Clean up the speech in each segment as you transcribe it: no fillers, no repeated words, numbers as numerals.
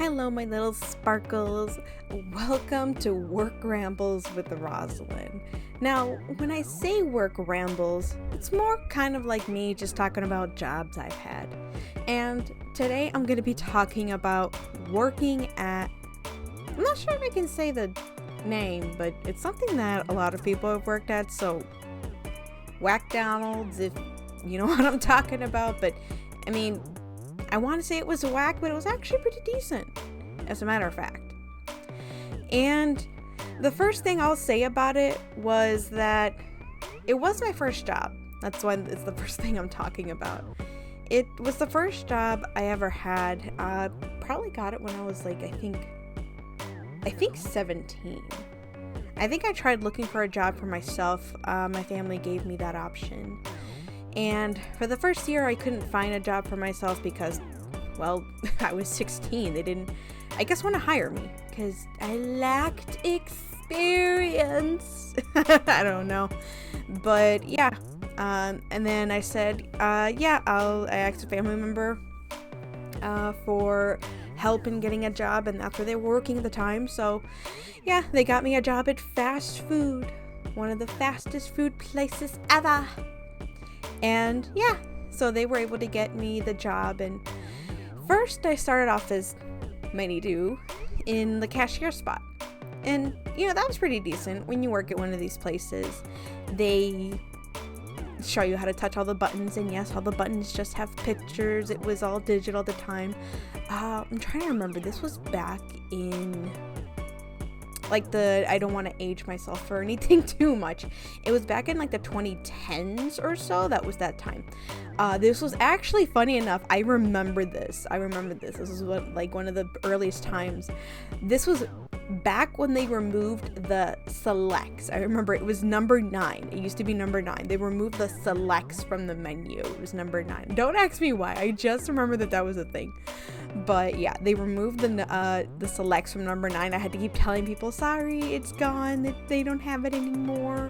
Hello, my little sparkles. Welcome to Work Rambles with Rosalind. Now, when I say work rambles, it's more kind of like me just talking about jobs I've had. And today I'm going to be talking about working at, I'm not sure if I can say the name, but it's something that a lot of people have worked at. So, WacDonald's, if you know what I'm talking about. But, I mean, I want to say it was whack, but it was actually pretty decent, as a matter of fact. And the first thing I'll say about it was that it was my first job. That's why it's the first thing I'm talking about. It was the first job I ever had. Probably got it when I was like, I think 17. I think I tried looking for a job for myself. My family gave me that option. And for the first year, I couldn't find a job for myself because, well, I was 16. They didn't, I guess, want to hire me because I lacked experience. I don't know. But yeah. And then I said, I asked a family member for help in getting a job, and that's where they were working at the time. So yeah, they got me a job at fast food, one of the fastest food places ever. And yeah, so they were able to get me the job. And first I started off, as many do, in the cashier spot. And, you know, that was pretty decent. When you work at one of these places, they show you how to touch all the buttons. And yes, all the buttons just have pictures. It was all digital at the time. I'm trying to remember. This was back in... I don't want to age myself or anything too much. It was back in like the 2010s or so. That was that time. This was actually, funny enough, I remember this. This was one of the earliest times. This was back when they removed the selects. I remember it was number 9. It used to be number 9. They removed the selects from the menu. It was number 9. Don't ask me why. I just remember that was a thing. But yeah, they removed the selects from number 9. I had to keep telling people, sorry, it's gone. They don't have it anymore.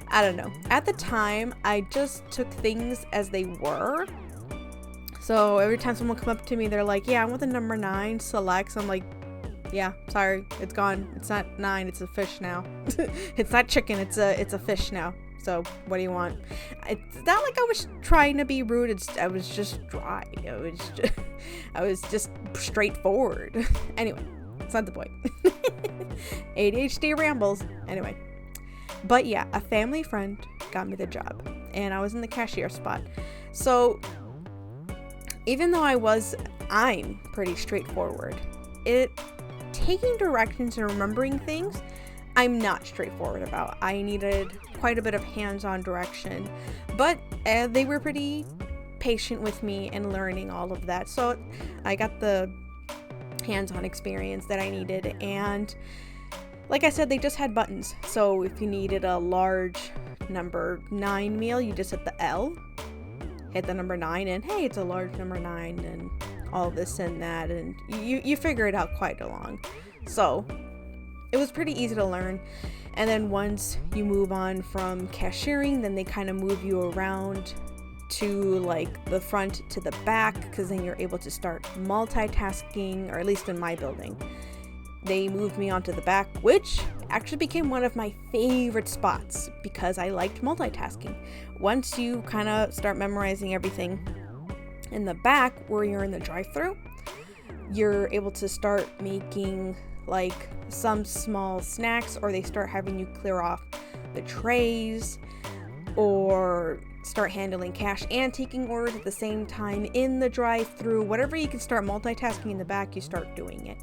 I don't know. At the time, I just took things as they were. So every time someone come up to me, they're like, yeah, I want the number 9 selects. I'm like, yeah, sorry, it's gone. It's not 9, it's a fish now. It's not chicken, it's a fish now. So what do you want? It's not like I was trying to be rude. I was just dry. I was just straightforward. Anyway, that's not the point. ADHD rambles. Anyway. But yeah, a family friend got me the job, and I was in the cashier spot. So even though I'm pretty straightforward, taking directions and remembering things, I'm not straightforward about. I needed quite a bit of hands-on direction, but they were pretty patient with me in learning all of that. So I got the hands-on experience that I needed. And like I said, they just had buttons. So if you needed a large number 9 meal, you just hit the L, hit the number 9, and hey, it's a large number 9, and all this and that, and you figure it out quite along. So it was pretty easy to learn. And then once you move on from cashiering, then they kind of move you around to like the front to the back, because then you're able to start multitasking, or at least in my building. They moved me onto the back, which actually became one of my favorite spots because I liked multitasking. Once you kind of start memorizing everything in the back where you're in the drive-thru, you're able to start making like some small snacks, or they start having you clear off the trays, or start handling cash and taking orders at the same time in the drive-thru. Whatever you can start multitasking in the back, you start doing it.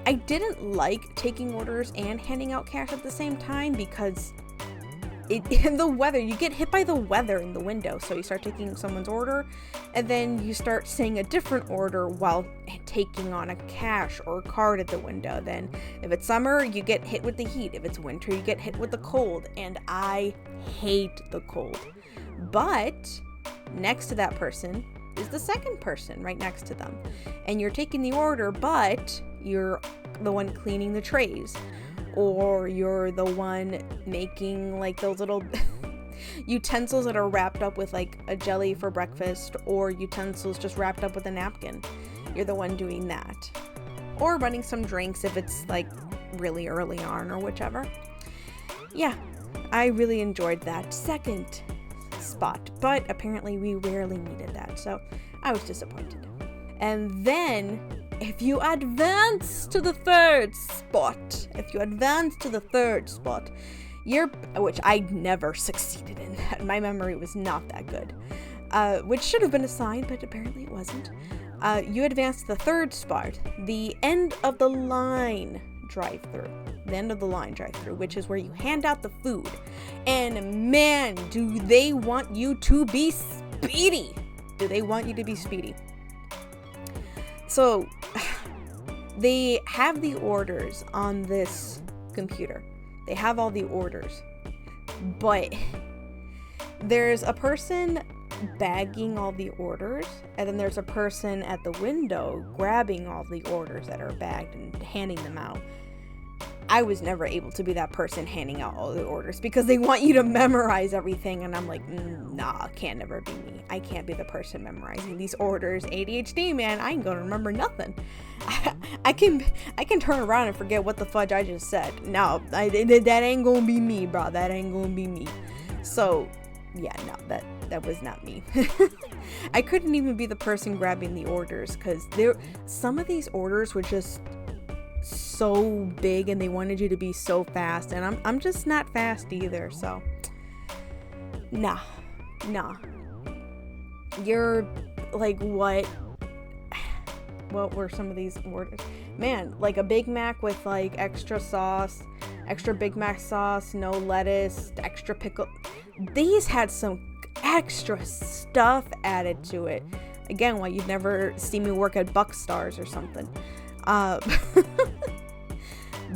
I didn't like taking orders and handing out cash at the same time because in the weather, you get hit by the weather in the window. So you start taking someone's order, and then you start saying a different order while taking on a cash or card at the window. Then if it's summer, you get hit with the heat. If it's winter, you get hit with the cold. And I hate the cold. But next to that person is the second person right next to them. And you're taking the order, but you're the one cleaning the trays. Or you're the one making like those little utensils that are wrapped up with like a jelly for breakfast, or utensils just wrapped up with a napkin. You're the one doing that. or running some drinks if it's like really early on or whichever. Yeah, I really enjoyed that second spot, but apparently we rarely needed that, so I was disappointed. And then if you advance to the third spot, which I never succeeded in that. My memory was not that good, which should have been a sign, but apparently it wasn't. You advance to the third spot, the end of the line drive-through. The end of the line drive-through, which is where you hand out the food. And man, do they want you to be speedy. So they have the orders on this computer. They have all the orders. But there's a person bagging all the orders, and then there's a person at the window grabbing all the orders that are bagged and handing them out. I was never able to be that person handing out all the orders because they want you to memorize everything, and I'm like, nah, can't never be me. I can't be the person memorizing these orders. ADHD, man, I ain't gonna remember nothing. I can turn around and forget what the fudge I just said. No, that ain't gonna be me, bro. That ain't gonna be me. So yeah, no, that was not me. I couldn't even be the person grabbing the orders because some of these orders were just so big and they wanted you to be so fast, and I'm just not fast either, so nah. You're like, what were some of these orders? Man, like a Big Mac with like extra sauce, extra Big Mac sauce, no lettuce, extra pickle. These had some extra stuff added to it. Again, why you'd never see me work at Buck Stars or something.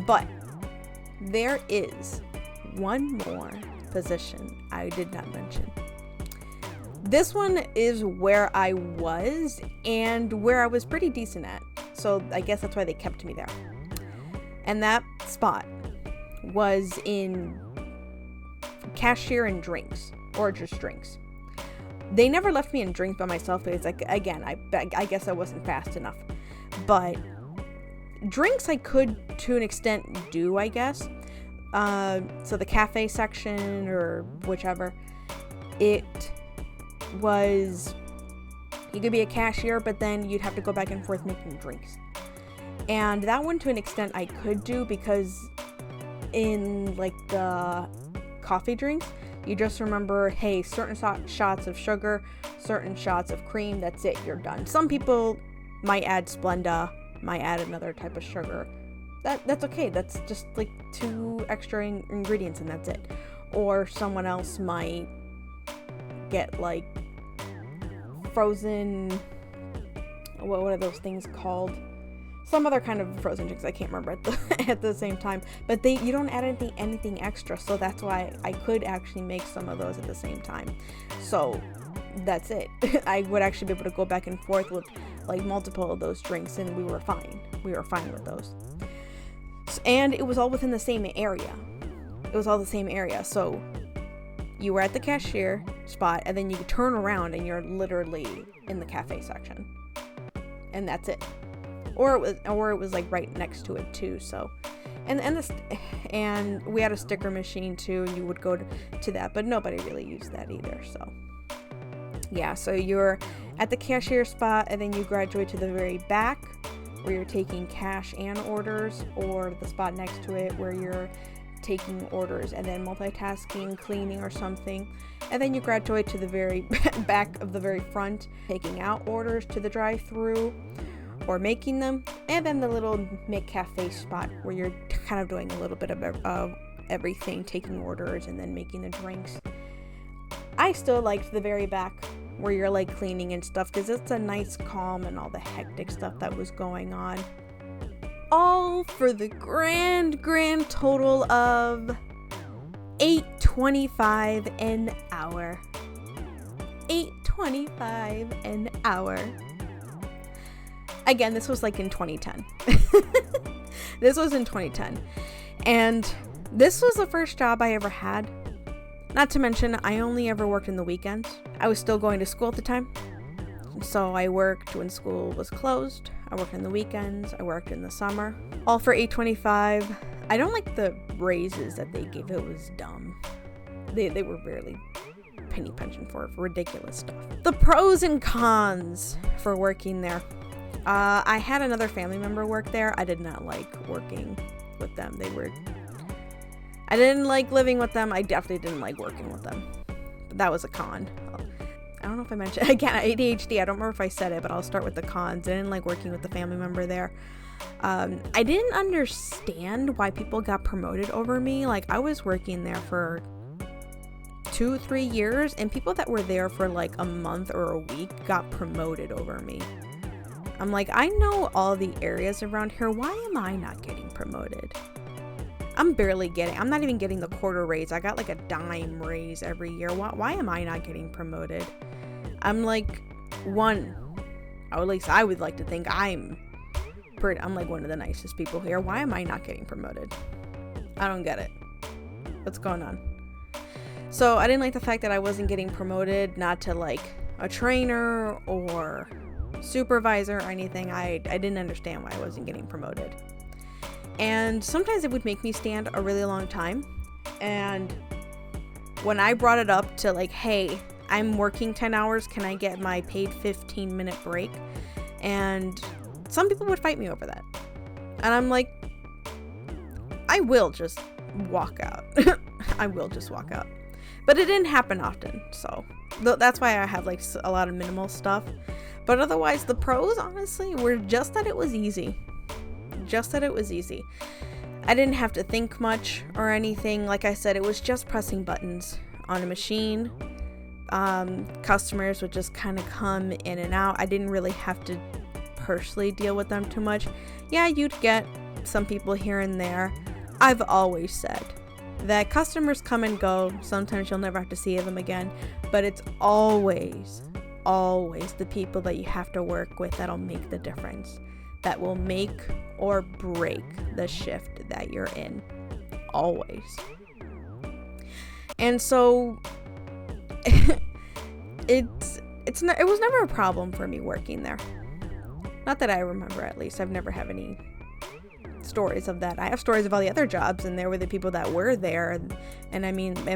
But there is one more position I did not mention. This one is where I was and where I was pretty decent at. So I guess that's why they kept me there. And that spot was in cashier and drinks, or just drinks. They never left me in drinks by myself because, like, again, I guess I wasn't fast enough. But drinks I could, to an extent, do, I guess. So the cafe section or whichever, it was, you could be a cashier, but then you'd have to go back and forth making drinks. And that one, to an extent, I could do because in like the coffee drinks, you just remember, hey, certain shots of sugar, certain shots of cream, that's it, you're done. Some people might add Splenda, might add another type of sugar. That's okay. That's just like 2 extra ingredients and that's it. Or someone else might get like frozen, what are those things called? Some other kind of frozen drinks, I can't remember at the same time. But you don't add anything extra, so that's why I could actually make some of those at the same time. So that's it. I would actually be able to go back and forth with like multiple of those drinks, and we were fine with those. And it was all within the same area. So you were at the cashier spot, and then you turn around and you're literally in the cafe section, and that's it. Or it was like right next to it too. So, and we had a sticker machine too, and you would go to that, but nobody really used that either. So yeah, so you're at the cashier spot, and then you graduate to the very back where you're taking cash and orders, or the spot next to it where you're taking orders and then multitasking, cleaning or something. And then you graduate to the very back of the very front, taking out orders to the drive-through or making them. And then the little McCafe spot where you're kind of doing a little bit of everything, taking orders and then making the drinks. I still liked the very back where you're like cleaning and stuff, because it's a nice calm and all the hectic stuff that was going on. All for the grand total of $8.25 an hour. $8.25 an hour. Again, this was like in 2010. This was in 2010. And this was the first job I ever had. Not to mention, I only ever worked in the weekends. I was still going to school at the time. So I worked when school was closed. I worked on the weekends, I worked in the summer, all for $8.25. I don't like the raises that they gave. It was dumb. They were barely penny pinching for ridiculous stuff. The pros and cons for working there. I had another family member work there. I did not like working with them. I didn't like living with them. I definitely didn't like working with them. But that was a con. I don't know if I mentioned, again, ADHD, I don't remember if I said it, but I'll start with the cons. I didn't like working with the family member there. I didn't understand why people got promoted over me. Like, I was working there for 2-3 years, and people that were there for like a month or a week got promoted over me. I'm like, I know all the areas around here. Why am I not getting promoted? I'm not even getting the quarter raise. I got like a dime raise every year. Why am I not getting promoted? I'm like at least I would like to think I'm like one of the nicest people here. Why am I not getting promoted? I don't get it. What's going on? So I didn't like the fact that I wasn't getting promoted, not to like a trainer or supervisor or anything. I didn't understand why I wasn't getting promoted. And sometimes it would make me stand a really long time. And when I brought it up to like, hey, I'm working 10 hours, can I get my paid 15-minute break? And some people would fight me over that. And I'm like, I will just walk out. I will just walk out. But it didn't happen often, so that's why I have like a lot of minimal stuff. But otherwise, the pros, honestly, were just that it was easy. Just that it was easy. I didn't have to think much or anything. Like I said, it was just pressing buttons on a machine. Customers would just kind of come in and out. I didn't really have to personally deal with them too much. Yeah, you'd get some people here and there. I've always said that customers come and go. Sometimes you'll never have to see them again, but it's always the people that you have to work with that'll make the difference, that will make or break the shift that you're in. Always. And so it was never a problem for me working there. Not that I remember, at least. I've never had any stories of that. I have stories of all the other jobs, and there were the people that were there, and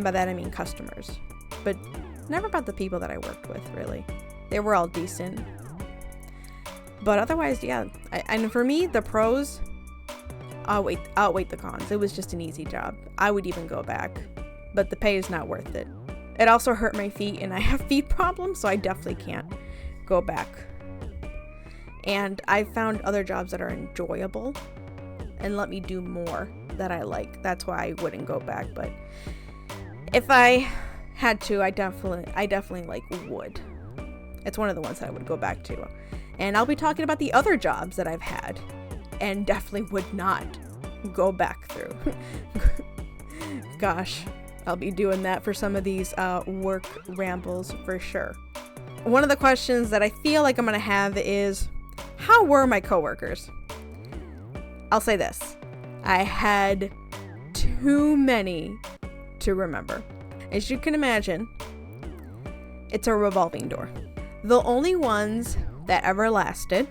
by that I mean customers, but never about the people that I worked with, really. They were all decent, but otherwise, yeah. And for me, the pros outweigh the cons. It was just an easy job. I would even go back, but the pay is not worth it. It also hurt my feet, and I have feet problems, so I definitely can't go back. And I found other jobs that are enjoyable and let me do more that I like. That's why I wouldn't go back. But if I had to, I definitely like would. It's one of the ones that I would go back to. And I'll be talking about the other jobs that I've had and definitely would not go back through. Gosh, I'll be doing that for some of these work rambles for sure. One of the questions that I feel like I'm going to have is, how were my coworkers? I'll say this. I had too many to remember. As you can imagine, it's a revolving door. The only ones that ever lasted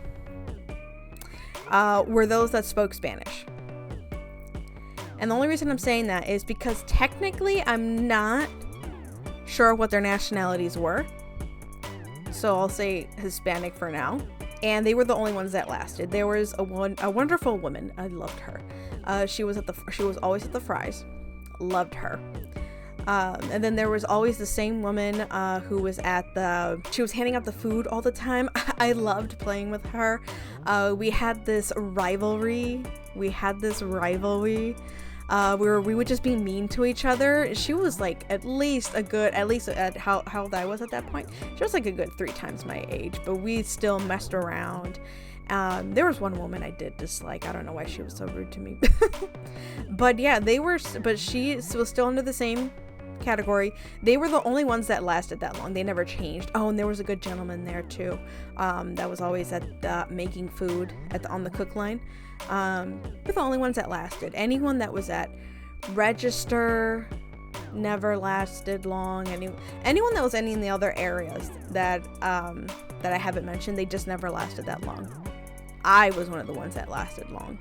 were those that spoke Spanish. And the only reason I'm saying that is because technically I'm not sure what their nationalities were. So I'll say Hispanic for now. And they were the only ones that lasted. There was a wonderful woman. I loved her. She was always at the fries. Loved her. And then there was always the same woman who was she was handing out the food all the time. I loved playing with her. We had this rivalry. We would just be mean to each other. She was like at least at how old I was at that point. She was like a good 3 times my age, but we still messed around. There was one woman I did dislike. I don't know why she was so rude to me. But yeah, but she was still under the same category. They were the only ones that lasted that long. They never changed. Oh, and there was a good gentleman there too. That was always at making food on the cook line. We're the only ones that lasted. Anyone that was at register never lasted long. Anyone that was in the other areas that I haven't mentioned, they just never lasted that long. I was one of the ones that lasted long.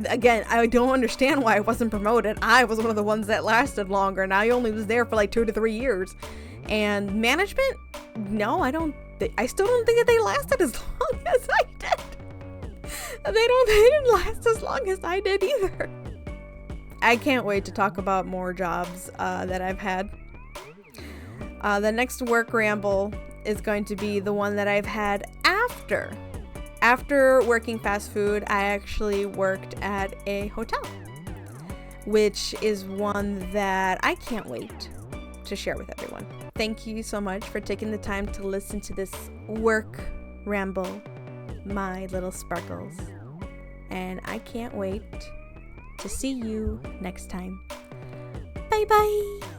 Again, I don't understand why I wasn't promoted. I was one of the ones that lasted longer, and I only was there for like 2 to 3 years. And management, no, I still don't think that they lasted as long as I did. They didn't last as long as I did either. I can't wait to talk about more jobs that I've had. The next work ramble is going to be the one that I've had after working fast food. I actually worked at a hotel, which is one that I can't wait to share with everyone. Thank you so much for taking the time to listen to this work ramble, my little sparkles. And I can't wait to see you next time. Bye bye.